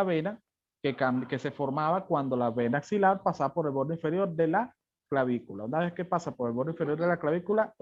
la vena que se formaba cuando la vena axilar pasaba por el borde inferior de la clavícula. Una vez que pasa por el borde inferior de la clavícula,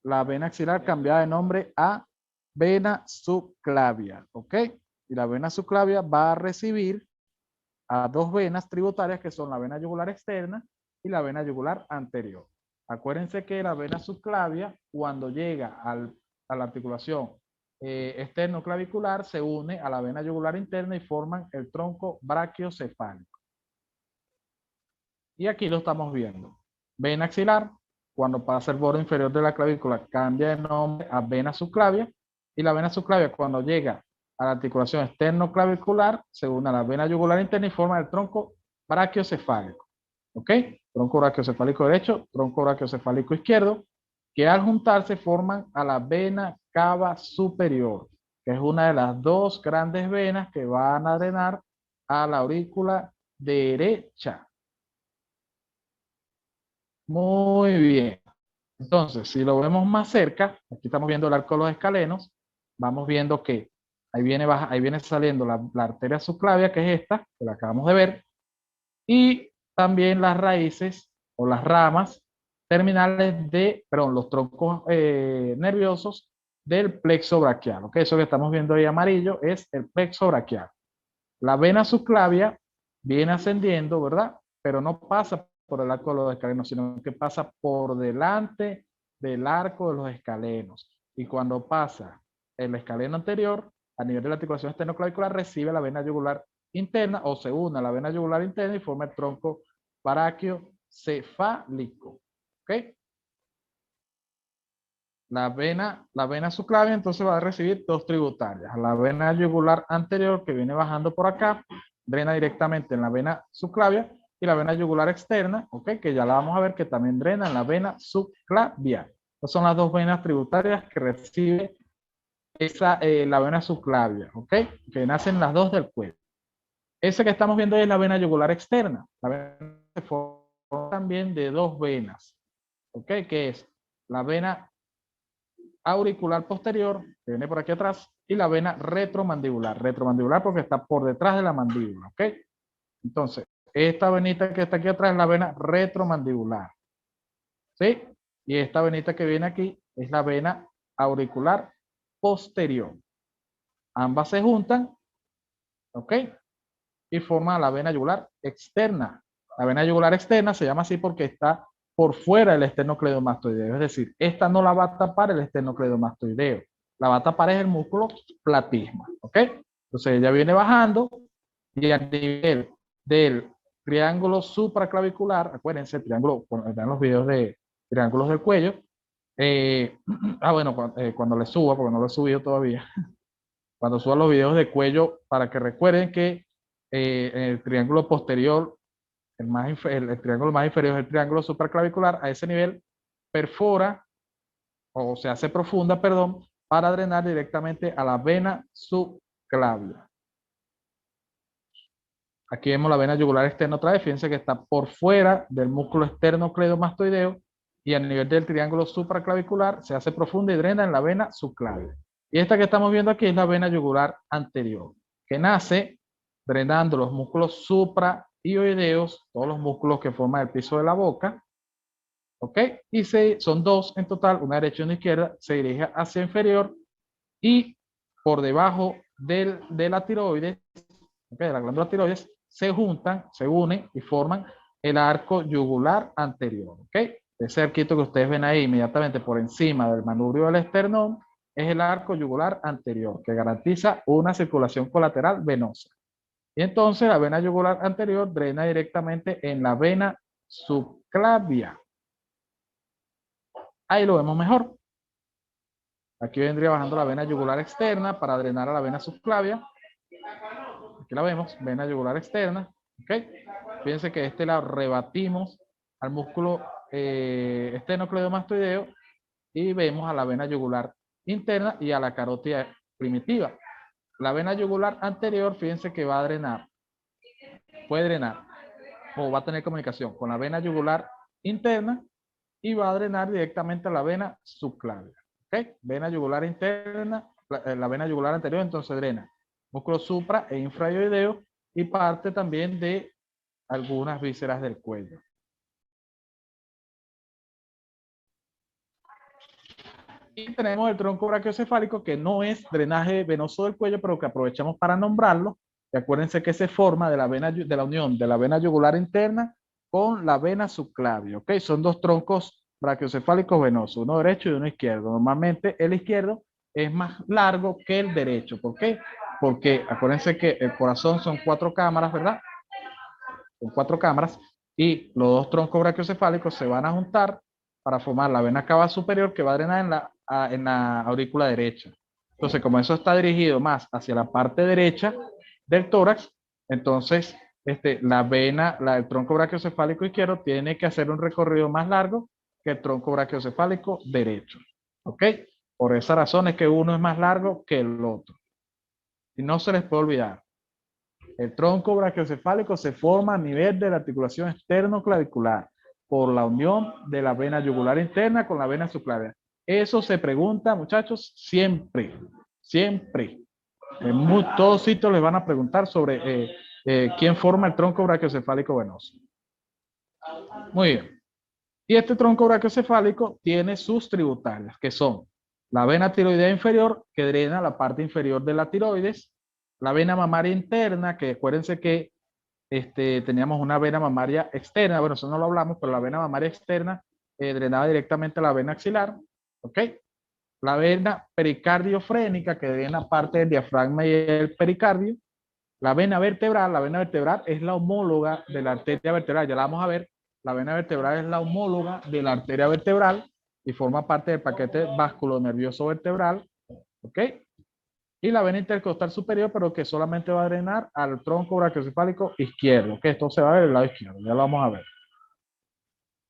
la vena axilar cambiaba de nombre a vena subclavia, ¿ok? Y la vena subclavia va a recibir a dos venas tributarias que son la vena yugular externa y la vena yugular anterior. Acuérdense que la vena subclavia, cuando llega a la articulación externoclavicular, se une a la vena yugular interna y forman el tronco brachiocefálico. Y aquí lo estamos viendo. Vena axilar, cuando pasa el borde inferior de la clavícula, cambia de nombre a vena subclavia. Y la vena subclavia, cuando llega a la articulación externoclavicular, se une a la vena yugular interna y forma el tronco brachiocefálico. ¿Ok? Tronco brachiocefálico derecho, tronco brachiocefálico izquierdo, que al juntarse forman a la vena cava superior, que es una de las dos grandes venas que van a drenar a la aurícula derecha. Muy bien. Entonces, si lo vemos más cerca, aquí estamos viendo el arco de los escalenos, vamos viendo que ahí viene saliendo la arteria subclavia, que es esta, que la acabamos de ver, y también las raíces o las ramas terminales los troncos nerviosos del plexo braquial. ¿Ok? Eso que estamos viendo ahí amarillo es el plexo braquial. La vena subclavia viene ascendiendo, ¿verdad? Pero no pasa por el arco de los escalenos, sino que pasa por delante del arco de los escalenos. Y cuando pasa el escaleno anterior, a nivel de la articulación esternoclavicular, recibe la vena yugular interna o se une a la vena yugular interna y forma el tronco brachiocefálico. ¿Ok? La vena subclavia entonces va a recibir dos tributarias. La vena yugular anterior, que viene bajando por acá, drena directamente en la vena subclavia, y la vena yugular externa, ¿ok? Que ya la vamos a ver que también drena en la vena subclavia. Estas son las dos venas tributarias que recibe la vena subclavia, ¿ok? Que nacen las dos del cuello. Esa que estamos viendo es la vena yugular externa. La vena se forma también de dos venas, ¿ok? Que es la vena auricular posterior, que viene por aquí atrás, y la vena retromandibular. Retromandibular porque está por detrás de la mandíbula, ¿ok? Entonces, esta venita que está aquí atrás es la vena retromandibular, ¿sí? Y esta venita que viene aquí es la vena auricular posterior. Ambas se juntan, ¿ok? Y forman la vena yugular externa. La vena yugular externa se llama así porque está por fuera del esternocleidomastoideo. Es decir, esta no la va a tapar el esternocleidomastoideo. La va a tapar es el músculo platisma. ¿Ok? Entonces ella viene bajando y a nivel del triángulo supraclavicular, acuérdense, el triángulo, vean los videos de triángulos del cuello. Cuando le suba, porque no lo he subido todavía, cuando suba los videos de cuello, para que recuerden que el triángulo posterior, el triángulo más inferior es el triángulo supraclavicular, a ese nivel perfora o se hace profunda, perdón, para drenar directamente a la vena subclavia. Aquí vemos la vena yugular externa otra vez, fíjense que está por fuera del músculo esternocleidomastoideo y a nivel del triángulo supraclavicular se hace profunda y drena en la vena subclavia. Y esta que estamos viendo aquí es la vena yugular anterior, que nace drenando los músculos supraioideos, todos los músculos que forman el piso de la boca, ¿ok? Y son dos en total, una derecha y una izquierda, se dirige hacia inferior y por debajo de la tiroides, ¿okay? De la glándula tiroides, se juntan, se unen y forman el arco yugular anterior, ¿ok? Ese arquito que ustedes ven ahí inmediatamente por encima del manubrio del esternón es el arco yugular anterior, que garantiza una circulación colateral venosa. Y entonces la vena yugular anterior drena directamente en la vena subclavia. Ahí lo vemos mejor. Aquí vendría bajando la vena yugular externa para drenar a la vena subclavia. Aquí la vemos, vena yugular externa. ¿Ok? Fíjense que este la rebatimos al músculo esternocleidomastoideo y vemos a la vena yugular interna y a la carótida primitiva. La vena yugular anterior, fíjense que va a drenar, puede drenar o va a tener comunicación con la vena yugular interna y va a drenar directamente a la vena subclavia. ¿Ok? Vena yugular interna, la vena yugular anterior entonces drena músculo supra e infraioideo y parte también de algunas vísceras del cuello. Y tenemos el tronco brachiocefálico, que no es drenaje venoso del cuello, pero que aprovechamos para nombrarlo. Y acuérdense que se forma de la vena, de la unión de la vena yugular interna con la vena subclavia, ¿ok? Son dos troncos brachiocefálicos venosos, uno derecho y uno izquierdo. Normalmente el izquierdo es más largo que el derecho. ¿Por qué? Porque acuérdense que el corazón son 4 cámaras, ¿verdad? Son 4 cámaras, y los dos troncos brachiocefálicos se van a juntar para formar la vena cava superior, que va a drenar en la aurícula derecha. Entonces, como eso está dirigido más hacia la parte derecha del tórax, entonces el tronco brachiocefálico izquierdo tiene que hacer un recorrido más largo que el tronco brachiocefálico derecho. ¿Ok? Por esa razón es que uno es más largo que el otro. Y no se les puede olvidar. El tronco brachiocefálico se forma a nivel de la articulación externo-clavicular por la unión de la vena yugular interna con la vena subclavia. Eso se pregunta, muchachos, siempre, siempre. En todos sitios les van a preguntar sobre quién forma el tronco brachiocefálico venoso. Muy bien. Y este tronco brachiocefálico tiene sus tributarias, que son la vena tiroidea inferior, que drena la parte inferior de la tiroides, la vena mamaria interna, que acuérdense que teníamos una vena mamaria externa, bueno, eso no lo hablamos, pero la vena mamaria externa drenaba directamente a la vena axilar, ¿ok? La vena pericardiofrénica, que drena parte del diafragma y el pericardio. La vena vertebral es la homóloga de la arteria vertebral, ya la vamos a ver. La vena vertebral es la homóloga de la arteria vertebral y forma parte del paquete vasculonervioso vertebral, ¿ok? Y la vena intercostal superior, pero que solamente va a drenar al tronco brachiocefálico izquierdo, que esto se va a ver del lado izquierdo, ya lo vamos a ver.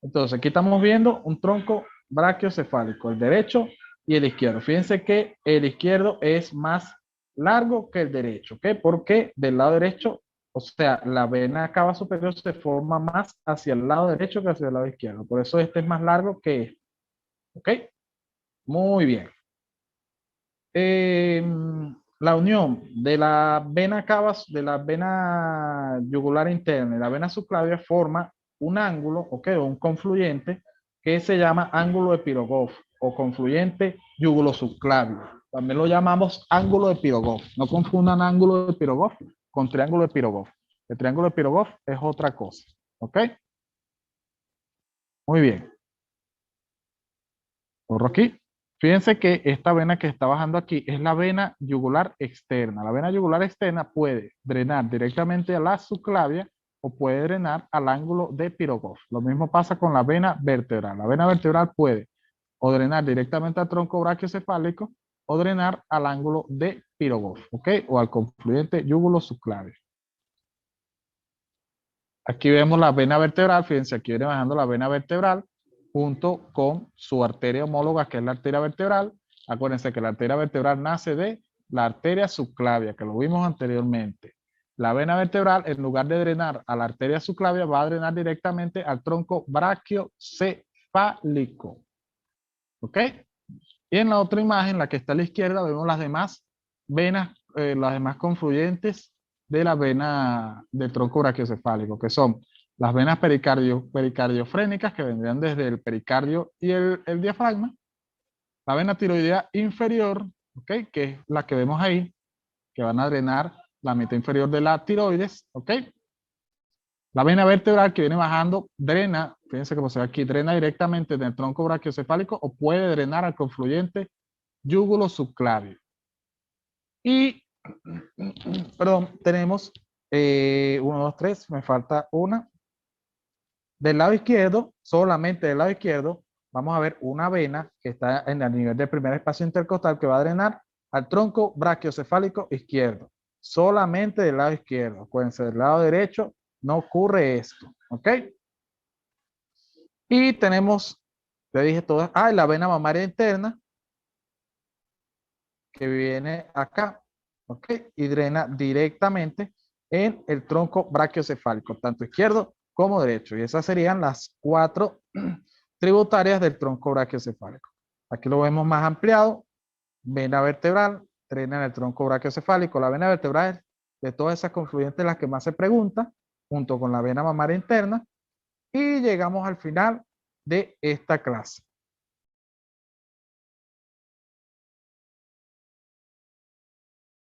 Entonces, aquí estamos viendo un tronco brachiocefálico, el derecho y el izquierdo. Fíjense que el izquierdo es más largo que el derecho, ¿ok? Porque del lado derecho, o sea, la vena cava superior se forma más hacia el lado derecho que hacia el lado izquierdo. Por eso este es más largo que este, ¿ok? Muy bien. La unión de la vena cava, de la vena yugular interna y la vena subclavia forma un ángulo, ¿ok? O un confluyente que se llama ángulo de Pirogov o confluyente yugulo subclavio. También lo llamamos ángulo de Pirogov. No confundan ángulo de Pirogov con triángulo de Pirogov. El triángulo de Pirogov es otra cosa, ¿ok? Muy bien. Corro aquí. Fíjense que esta vena que está bajando aquí es la vena yugular externa. La vena yugular externa puede drenar directamente a la subclavia o puede drenar al ángulo de Pirogov. Lo mismo pasa con la vena vertebral. La vena vertebral puede o drenar directamente al tronco brachiocefálico o drenar al ángulo de Pirogov, ¿ok? O al confluyente yugulo subclavio. Aquí vemos la vena vertebral, fíjense, aquí viene bajando la vena vertebral junto con su arteria homóloga, que es la arteria vertebral. Acuérdense que la arteria vertebral nace de la arteria subclavia, que lo vimos anteriormente. La vena vertebral, en lugar de drenar a la arteria subclavia, va a drenar directamente al tronco brachiocefálico. ¿Ok? Y en la otra imagen, la que está a la izquierda, vemos las demás venas, las demás confluyentes de la vena del tronco brachiocefálico, que son las venas pericardiofrénicas, que vendrían desde el pericardio y el diafragma, la vena tiroidea inferior, ¿ok? Que es la que vemos ahí, que van a drenar la mitad inferior de la tiroides, ¿ok? La vena vertebral que viene bajando drena, fíjense cómo se ve aquí, drena directamente del tronco brachiocefálico o puede drenar al confluyente yúgulo subclavio. Y, perdón, tenemos 1, 2, 3, me falta una. Del lado izquierdo, solamente del lado izquierdo, vamos a ver una vena que está en el nivel del primer espacio intercostal que va a drenar al tronco brachiocefálico izquierdo. Solamente del lado izquierdo. Acuérdense, del lado derecho no ocurre esto. ¿Ok? Y tenemos, le dije todas, la vena mamaria interna que viene acá. ¿Ok? Y drena directamente en el tronco brachiocefálico, tanto izquierdo como derecho. Y esas serían las 4 tributarias del tronco brachiocefálico. Aquí lo vemos más ampliado. Vena vertebral, drena en el tronco brachiocefálico. La vena vertebral de todas esas confluyentes las que más se pregunta, junto con la vena mamaria interna, y llegamos al final de esta clase.